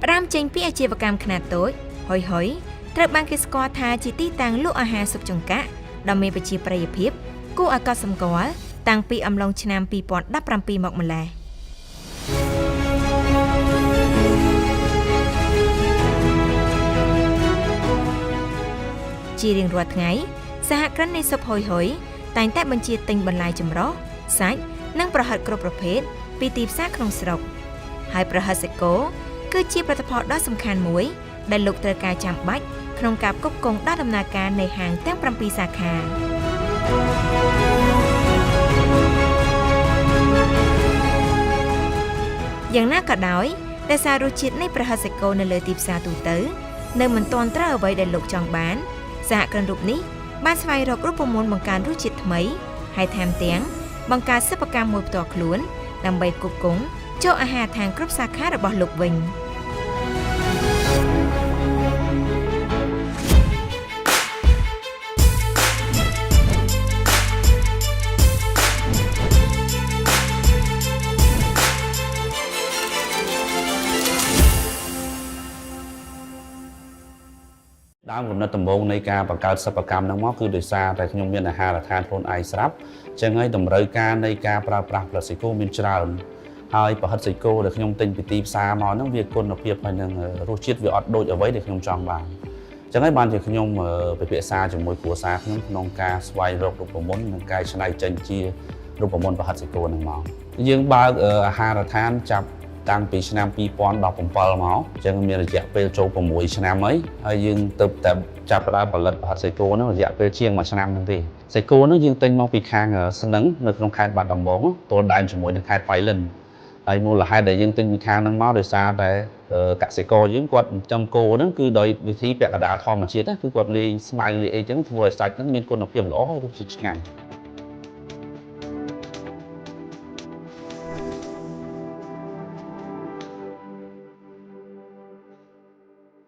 រ៉ាមចេញពីអាជីវកម្មខ្នាតតូចហុយត្រូវបានគេស្គាល់ថាជាទីតាំងលក់អាហារស៊ុបចង្កាក់ដ៏មានប្រជាប្រិយភាពគួរឲ្យកត់សម្គាល់តាំងពីអំឡុងឆ្នាំ2017មកម្ល៉េះជារៀងរាល់ថ្ងៃសហគ្រិននៃស៊ុបហុយតែងតែបញ្ជាទិញបន្លែចម្រុះសាច់និងប្រហិតគ្រប់ប្រភេទពីទីផ្សារក្នុងស្រុកហើយប្រហិតសេកូគឺជាផលិតផលដ៏សំខាន់មួយដែលលោកត្រូវការចាំបាច់ក្នុងការផ្គត់ផ្គង់ដល់ដំណើរការនៃហាងទាំង7សាខាយ៉ាងណាក៏ដោយដោយសាររសជាតិនៃប្រហិតសេកូនៅលើទីផ្សារទូទៅនៅមិនទាន់ត្រូវអ្វីដែលលោកចង់បានសហគ្រិនរូបនេះបានស្វែងរករូបមន្តបង្កើនរសជាតិថ្មីហើយថែមទាំងបង្កើតសិប្បកម្មមួយផ្ទាល់ខ្លួនដើម្បីផ្គត់ផ្គង់ចូលអាហារដ្ឋានគ្រប់សាខារបស់លោកវិញដើមកំណត់ដំបូងនៃការបង្កើតសិប្បកម្មហ្នឹងមកគឺដោយសារតែខ្ញុំមានអាហារដ្ឋានខ្លួនឯងស្រាប់អញ្ចឹងហើយតម្រូវការនៃការប្រើប្រាស់ផលិតសេកូមានច្រើនហើយប្រហិតសេកូដែលខ្ញុំទិញពីទីផ្សារមកហ្នឹងវាគុណភាពហើយនឹងរសជាតិវាអត់ដូចអ្វីដែលខ្ញុំចង់បានអញ្ចឹងហើយបានជាខ្ញុំពិភាក្សាជាមួយគ្រួសារខ្ញុំក្នុងការស្វែងរករូបមន្តនិងកែច្នៃចេញជារូបមន្តប្រហិតសេកូហ្នឹងមកយើងបើកអាហារដ្ឋានចាប់តាំងពីឆ្នាំ2017មកអញ្ចឹងមានរយៈពេលចូល6ឆ្នាំហើយយើងទៅតែចាប់ផ្ដើមផលិតប្រហិតសេកូហ្នឹងរយៈពេលជាង1ឆ្នាំហ្នឹងទេសេកូហ្នឹងយើងទិញមកពីខាងស្នឹងនៅក្នុងខេត្តបាត់ដំបងទល់ដែនជាមួយនឹងខេត្តប៉ៃលិនហើយមូលហេតុដែលយើងទិញពីខាងហ្នឹងមកដោយសារតែកសិករយើងគាត់ចិញ្ចឹមគោហ្នឹងគឺដោយវិធីពាក់កណ្ដាលធម្មជាតិគឺគាត់លាយស្មៅលាយអីចឹងធ្វើឲ្យសាច់ហ្នឹងមានគុណភាពល្អហើយរសជាតិឆ្ងាញ់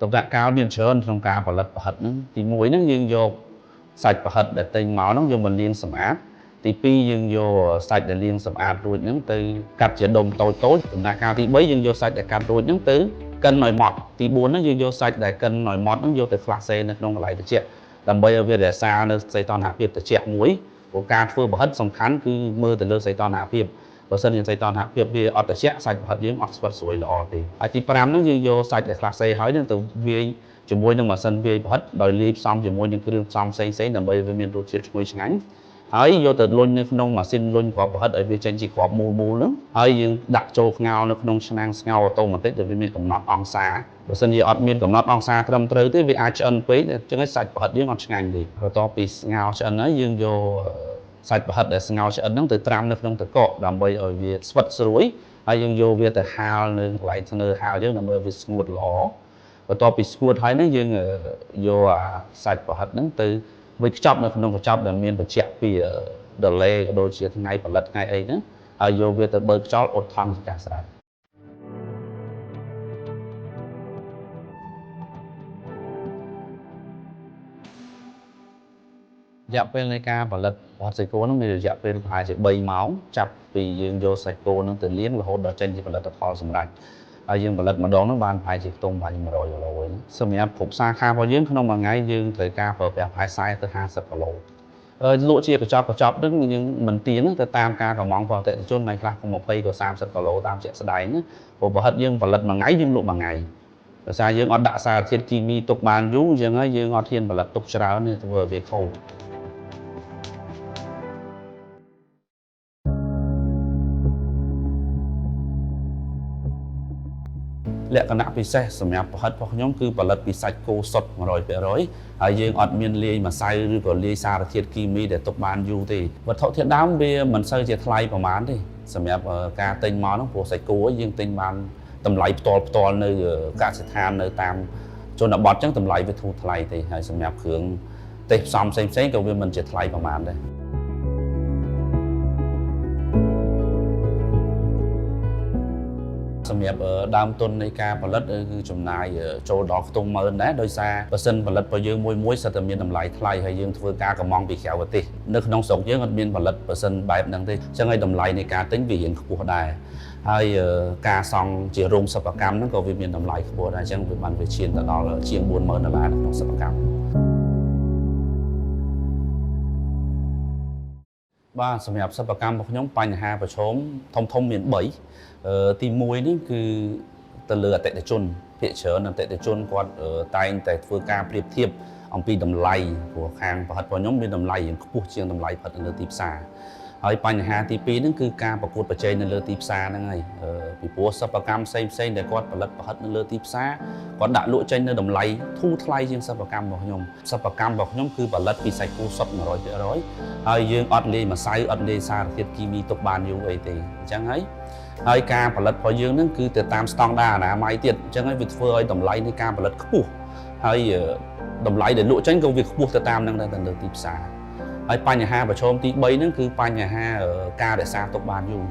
តំណាក់កាលមានច្រើនក្នុងការផលិតប្រហិតហ្នឹងទី1ហ្នឹងយើងយកសាច់ប្រហិតដែលទិញមកហ្នឹងយកមកលាងសម្អាតទី2យើងយកសាច់ដែលលាងសម្អាតរួចហ្នឹងទៅកាត់ជាដុំតូចដំណាក់កាលទី3យើងយកសាច់ដែលកាត់រួចហ្នឹងទៅកិនឲ្យម៉ត់ទី4ហ្នឹងយើងយកសាច់ដែលកិនឲ្យម៉ត់ហ្នឹងយកទៅផ្លាស់សេនៅក្នុងកន្លែងត្រជាក់ដើម្បីឲ្យវារក្សានៅសីតុណ្ហភាពត្រជាក់មួយព្រោះការធ្វើប្រហិតសំខាន់គឺមើលទៅលើសីតុណ្ហភាពបើសិនជាសីតុណ្ហភាពវាអត់ត្រជាក់សាច់ប្រហិតយើងអត់ស្វិតស្រួយល្អទេហើយទី5ហ្នឹងយើងយកសាច់ដែលផ្លាស់សេហើយហ្នឹងទៅវាយជាមួយនឹងម៉ាស៊ីនវាយប្រហិតដោយលាយផ្សំជាមួយនឹងគ្រឿងផ្សំផ្សេងៗដើម្បីវាមានរសជាតិឈ្ងុយឆ្ងាញ់ហើយយកទៅលុញនៅក្នុងម៉ាស៊ីនលុញគ្រាប់ប្រហិតឲ្យវាចេញជាគ្រាប់មូលហ្នឹងហើយយើងដាក់ចូលស្ងោរនៅក្នុងឆ្នាំងស្ងោរអូតូម៉ាទិកដែលវាមានកំណត់អង្សាបើសិនជាអត់មានកំណត់អង្សាត្រឹមត្រូវទេវាអាចឆ្អិនពេកអញ្ចឹងហើយសាច់ប្រហិតយើងអត់ឆ្ងាញ់ទេបន្ទាប់ពីស្ងោរឆ្អិនហើយយើងយកសាច់ប្រហិតដែលស្ងោរឆ្អិនហ្នឹងទៅត្រាំនៅក្នុងទឹកកកដើម្បីឲ្យវាស្វិតស្រួយហើយយើងយកវាទៅហាលនៅកន្លែងធ្នើហាលយើងដើម្បីឲ្យវាស្ងួតល្អបន្ទាប់ពីស្ងួតហើយហ្នឹងយើងយកសាច់ប្រហិតហ្នឹងទៅវាខ្ចប់នៅក្នុងកញ្ចប់ដែលមានបញ្ជាក់ពីដលេក៏ដូចជាថ្ងៃផលិតថ្ងៃអីហ្នឹងហើយយកវាទៅបើកខ្យល់អ៊ុតថង់ចាស់ស្រាប់រយៈពេលនៃការផលិតប្រហិតសេកូហ្នឹងមានរយៈពេលប្រហែលជា3ម៉ោងចាប់ពីយើងយកសេកូហ្នឹងទៅលាងរហូតដល់ចេញជាផលិតផលសម្រេចហើយយើងផលិតម្ដងហ្នឹងបានប្រហែលជាខ្ទង់ប្រហែល100គីឡូហ្នឹងសម្រាប់គ្រប់សាខារបស់យើងក្នុងមួយថ្ងៃយើងត្រូវការប្រើប្រាស់ប្រហែល40ទៅ50គីឡូលក់ជាកញ្ចប់ហ្នឹងយើងមិនទៀងទៅតាមការកម្មង់របស់អតិថិជនថ្ងៃខ្លះក៏20ក៏30គីឡូតាមជាក់ស្ដែងណាព្រោះប្រហិតយើងផលិតមួយថ្ងៃយើងលក់មួយថ្ងៃដោយសារយើងអត់ដាក់សារធាតុគីមីទុកបានយូរអញ្ចឹងហើយយើងអត់ហ៊ានផលិតទុកច្រើនទេធ្វើឲ្យវាខូចលក្ខណៈពិសេសសម្រាប់ប្រហិតរបស់ខ្ញុំគឺផលិតពីសាច់គោសុទ្ធ 100% ហើយយើងអត់មានលាយម្សៅឬក៏លាយសារធាតុគីមីដែលទុកបានយូរទេវត្ថុធាតុដើមវាមិនសូវជាថ្លៃប្រហែលទេសម្រាប់ការទិញមកហ្នឹងព្រោះសាច់គោយើងទិញបានតម្លៃផ្ទាល់នៅកសិដ្ឋាននៅតាមជនបទអញ្ចឹងតម្លៃវាធូរថ្លៃទេហើយសម្រាប់គ្រឿងទេសផ្សំផ្សេងៗក៏វាមិនជាថ្លៃប្រហែលដែរសម្រាប់ដើមទុននៃការផលិតគឺចំណាយចូលដល់ខ្ទង់10000ដែរដោយសារបើសិនផលិតរបស់យើងមួយសិតតែមានតម្លៃថ្លៃហើយយើងធ្វើការកម្មង់ពីក្រៅប្រទេសនៅក្នុងស្រុកយើងអត់មានផលិតបើសិនបែបហ្នឹងទេអញ្ចឹងហើយតម្លៃនៃការទិញវារៀងខ្ពស់ដែរ ហើយការសង់ជារោងសិប្បកម្មហ្នឹងក៏វាមានតម្លៃខ្ពស់ដែរអញ្ចឹងវាបានវាឈានទៅដល់ជាង$40,000ក្នុងសិប្បកម្មបាទសម្រាប់សិប្បកម្មរបស់ខ្ញុំបញ្ហាប្រឈមធំមាន3ទី1នេះគឺទៅលើអតិថិជនភាគច្រើនអតិថិជនគាត់តែងតែធ្វើការប្រៀបធៀបអំពីតម្លៃព្រោះខាងប្រហិតរបស់ខ្ញុំមានតម្លៃយ៉ាងខ្ពស់ជាងតម្លៃប្រហិតនៅលើទីផ្សារហើយបញ្ហាទី2ហ្នឹងគឺការប្រកួតប្រជែងនៅលើទីផ្សារហ្នឹងហើយពីព្រោះសិប្បកម្មផ្សេងដែលគាត់ផលិតប្រហិតនៅលើទីផ្សារគាត់ដាក់លក់ចេញនៅតម្លៃធូរថ្លៃជាងសិប្បកម្មរបស់ខ្ញុំសិប្បកម្មរបស់ខ្ញុំគឺផលិតពីសាច់គោសុទ្ធ 100% ហើយយើងអត់លាយម្សៅអត់លាយសារធាតុគីមីទុកបានយូរអីទេអញ្ចឹងហើយការផលិតរបស់យើងហ្នឹងគឺទៅតាមស្តង់ដារអនាម័យទៀតអញ្ចឹងហើយវាធ្វើឲ្យតម្លៃនៃការផលិតខ្ពស់ហើយតម្លៃដែលលក់ចេញក៏វាខ្ពស់ទៅតាមហ្នឹងដែរទៅលើទីផ្សារហើយបញ្ហាប្រឈមទី3ហ្នឹងគឺបញ្ហាការរក្សាទុកបានយូរ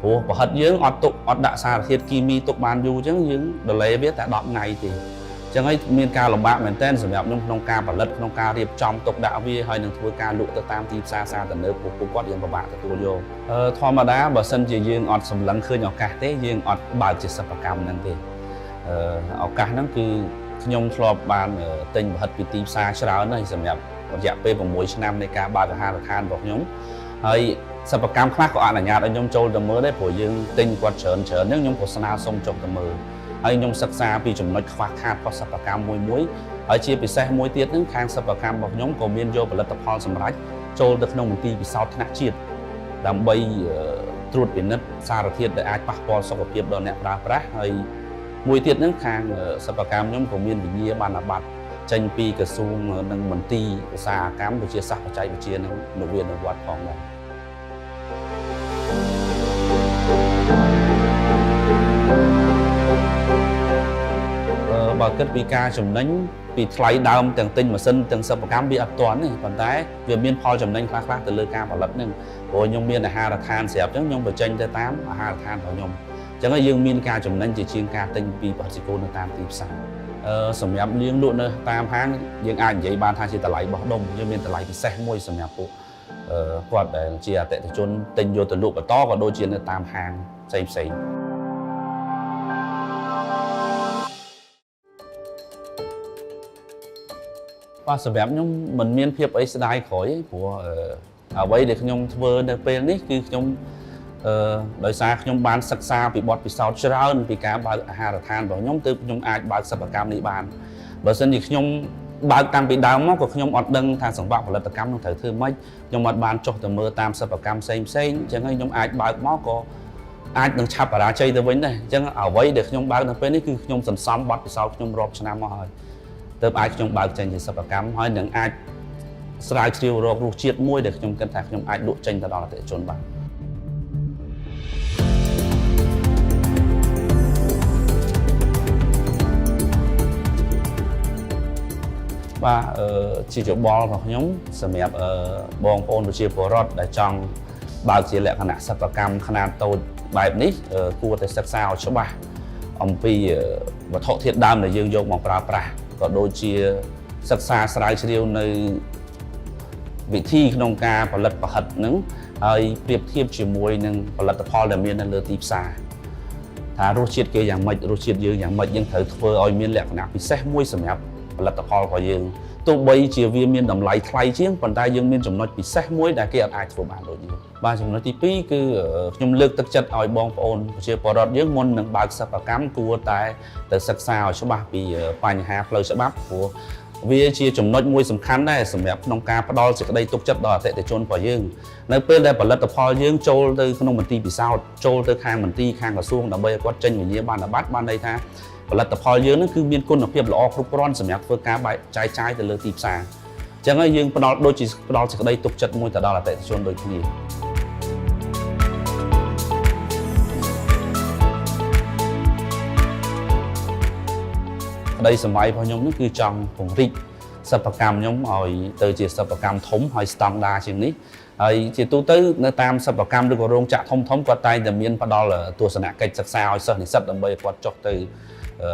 ព្រោះប្រហិតយើងអត់ដាក់សារធាតុគីមីទុកបានយូរអញ្ចឹងយើង delay វាតែ10ថ្ងៃទេអញ្ចឹងហើយមានការលំបាកមែនទែនសម្រាប់ខ្ញុំក្នុងការផលិតក្នុងការរៀបចំទុកដាក់វាហើយនឹងធ្វើការលក់ទៅតាមទីផ្សារសាធារណៈពួកគាត់យើងពិបាកទទួលយកធម្មតាបើសិនជាយើងអត់សម្លឹងឃើញឱកាសទេយើងអត់បើកជាសិប្បកម្មហ្នឹងទេឱកាសហ្នឹងគឺខ្ញុំធ្លាប់បានទិញប្រហិតពីទីផ្សារច្រើនហើយសម្រាប់រយៈពេល6ឆ្នាំនៃការបើកអាហារដ្ឋានរបស់ខ្ញុំហើយសិប្បកម្មខ្លះក៏អនុញ្ញាតឲ្យខ្ញុំចូលទៅមើលដែរព្រោះយើងទិញគាត់ច្រើនហ្នឹងខ្ញុំក៏ស្នើសុំចុះទៅមើលហើយខ្ញុំសិក្សាពីចំណុចខ្វះខាតរបស់សិប្បកម្មមួយហើយជាពិសេសមួយទៀតហ្នឹងខាងសិប្បកម្មរបស់ខ្ញុំក៏មានយកផលិតផលសម្រាប់ចូលទៅក្នុងមន្ទីរពិសោធន៍ថ្នាក់ជាតិដើម្បីត្រួតពិនិត្យសារធាតុដែលអាចប៉ះពាល់សុខភាពដល់អ្នកប្រើប្រាស់ហើយមួយទៀតហ្នឹងខាងសិប្បកម្មខ្ញុំក៏មានវិញ្ញាបនបត្រចេញពីក្រសួងនិងមន្ទីរឧស្សាហកម្មវិទ្យាសាស្ត្របច្ចេកវិទ្យានិងនវានុវត្តន៍ផងដែរបើគិតពីការចំណេញពីថ្លៃដើមទាំងទិញម៉ាស៊ីនទាំងសិប្បកម្មវាអត់ទាន់ទេប៉ុន្តែវាមានផលចំណេញខ្លះៗទៅលើការផលិតហ្នឹងព្រោះខ្ញុំមានអាហារដ្ឋានស្រាប់អញ្ចឹងខ្ញុំបញ្ចេញទៅតាមអាហារដ្ឋានរបស់ខ្ញុំអញ្ចឹងហើយយើងមានការចំណេញជាជាងការទិញពីប្រតិគោនៅតាមទីផ្សារសម្រាប់លាងលក់នៅតាមហាងយើងអាចនិយាយបានថាជាតម្លៃបោះដុំយើងមានតម្លៃពិសេសមួយសម្រាប់ពួកគាត់ដែលជាអតិថិជនទិញយកទៅលក់បន្តក៏ដូចជានៅតាមហាងផ្សេងបាទសម្រាប់ខ្ញុំមិនមានភាពអីស្ដាយក្រោយទេព្រោះអ្វីដែលខ្ញុំធ្វើនៅពេលនេះគឺខ្ញុំដោយសារខ្ញុំបានសិក្សាពីបទពិសោធន៍ច្រើនពីការបើកអាហារដ្ឋានរបស់ខ្ញុំទើបខ្ញុំអាចបើកសិប្បកម្មនេះបានបើមិនជាខ្ញុំបើកតាំងពីដើមមកក៏ខ្ញុំអត់ដឹងថាសង្វាក់ផលិតកម្មនឹងត្រូវធ្វើម៉េចខ្ញុំអត់បានចុះទៅមើលតាមសិប្បកម្មផ្សេងអញ្ចឹងហើយខ្ញុំអាចបើកមកក៏អាចនឹងឆាប់បរាជ័យទៅវិញដែរអញ្ចឹងអ្វីដែលខ្ញុំបើកនៅពេលនេះគឺខ្ញុំសន្សំបទពិសោធន៍ខ្ញុំរាប់ឆ្នាំមកហើយទើបអាចខ្ញុំបើកចេញជាសិប្បកម្មហើយនឹងអាចស្រាវជ្រាវរករសជាតិមួយដែលខ្ញុំគិតថាខ្ញុំអាចលក់ចេញទៅដល់អតិថិជនបានបាទជាច្បល់របស់ខ្ញុំសម្រាប់បងប្អូនប្រជាពលរដ្ឋដែលចង់បើកជាលក្ខណៈសិប្បកម្មខ្នាតតូចបែបនេះគួរតែសិក្សាឲ្យច្បាស់អំពីវត្ថុធាតុដើមដែលយើងយកមកប្រើប្រាស់ក៏ដូចជាសិក្សាស្រាវជ្រាវនៅវិធីក្នុងការផលិតប្រហិតហ្នឹងហើយប្រៀបធៀបជាមួយនឹងផលិតផលដែលមាននៅលើទីផ្សារថារសជាតិគេយ៉ាងម៉េចរសជាតិយើងយ៉ាងម៉េចយើងត្រូវធ្វើឲ្យមានលក្ខណៈពិសេសមួយសម្រាប់ផលិតផលរបស់យើងទោះបីជាវាមានតម្លៃថ្លៃជាងប៉ុន្តែយើងមានចំណុចពិសេសមួយដែលគេអាចធ្វើបានដូចយើងបាទចំណុចទី2គឺខ្ញុំលើកទឹកចិត្តឲ្យបងប្អូនប្រជាពលរដ្ឋយើងមុននឹងបើកសិប្បកម្មគួរតែទៅសិក្សាឲ្យច្បាស់ពីបញ្ហាផ្លូវច្បាប់ព្រោះវាជាចំណុចមួយសំខាន់ដែរសម្រាប់ក្នុងការផ្ដល់សេចក្តីទុកចិត្តដល់អតិថិជនរបស់យើងនៅពេលដែលផលិតផលយើងចូលទៅក្នុងមន្ទីរពិសោធន៍ចូលទៅខាងមន្ទីរខាងក្រសួងដើម្បីឲ្យគាត់ចេញវិញ្ញាបនបត្របានន័យថាផលិតផលយើងនឹងគឺមានគុណភាពល្អគ្រប់គ្រាន់សម្រាប់ធ្វើការចែកចាយទៅលើទីផ្សារអញ្ចឹងហើយយើងផ្ដល់ដូចជាផ្ដល់សេចក្តីទុកចិត្តមួយទៅដល់អតិថិជនដូចគ្នាក្តីសម័យរបស់ខ្ញុំនេះគឺចង់ពង្រីកសិប្បកម្មខ្ញុំឲ្យទៅជាសិប្បកម្មធំហើយស្តង់ដារជាងនេះហើយជាទូទៅនៅតាមសិប្បកម្មឬក៏រោងចក្រធំគាត់តែងតែមានផ្ដល់ទស្សនកិច្ចសិក្សាឲ្យសិស្សនិស្សិតដើម្បីគាត់ចុះទៅ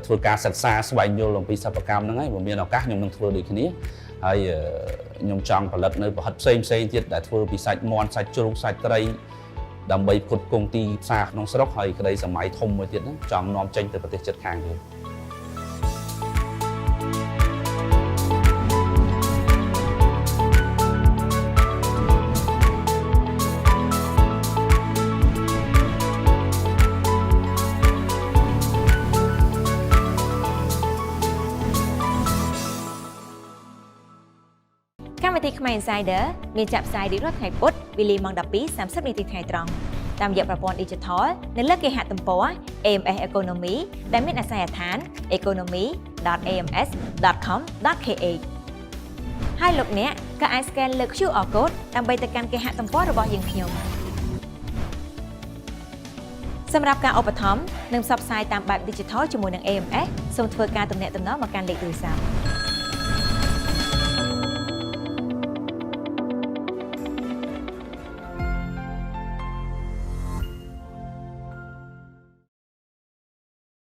ធ្វើការសិក្សាស្វែងយល់អំពីសិប្បកម្មហ្នឹងហើយបើមានឱកាសខ្ញុំនឹងធ្វើដូចគ្នាហើយខ្ញុំចង់ផលិតនៅប្រហិតផ្សេងទៀតដែលធ្វើពីសាច់មាន់សាច់ជ្រូកសាច់ត្រី ដើម្បីផ្គត់ផ្គង់ទីផ្សារក្នុងស្រុកហើយក្តីសម័យធំមួយទៀតហ្នឹងចង់នាំចេញទៅប្រទេសជិតខាងទៀត កម្មវិធីខ្មែរ Insider មានចាប់ផ្សាយរៀងរាល់ថ្ងៃពុធវេលាម៉ោង 12:30 នាទីថ្ងៃត្រង់តាមរយៈប្រព័ន្ធ Digital នៅលើគេហទំព័រ AMS Economy ដែលមានអាសយដ្ឋាន economy.ams.com.kh ហើយលោកអ្នកក៏អាច scan លើ QR code ដើម្បីទៅកាន់គេហទំព័ររបស់យើងខ្ញុំសម្រាប់ការឧបត្ថម្ភនិងផ្សព្វផ្សាយតាមបែប Digital ជាមួយនឹង AMS សូមធ្វើការទំនាក់ទំនងមកកាន់លេខទូរស័ព្ទ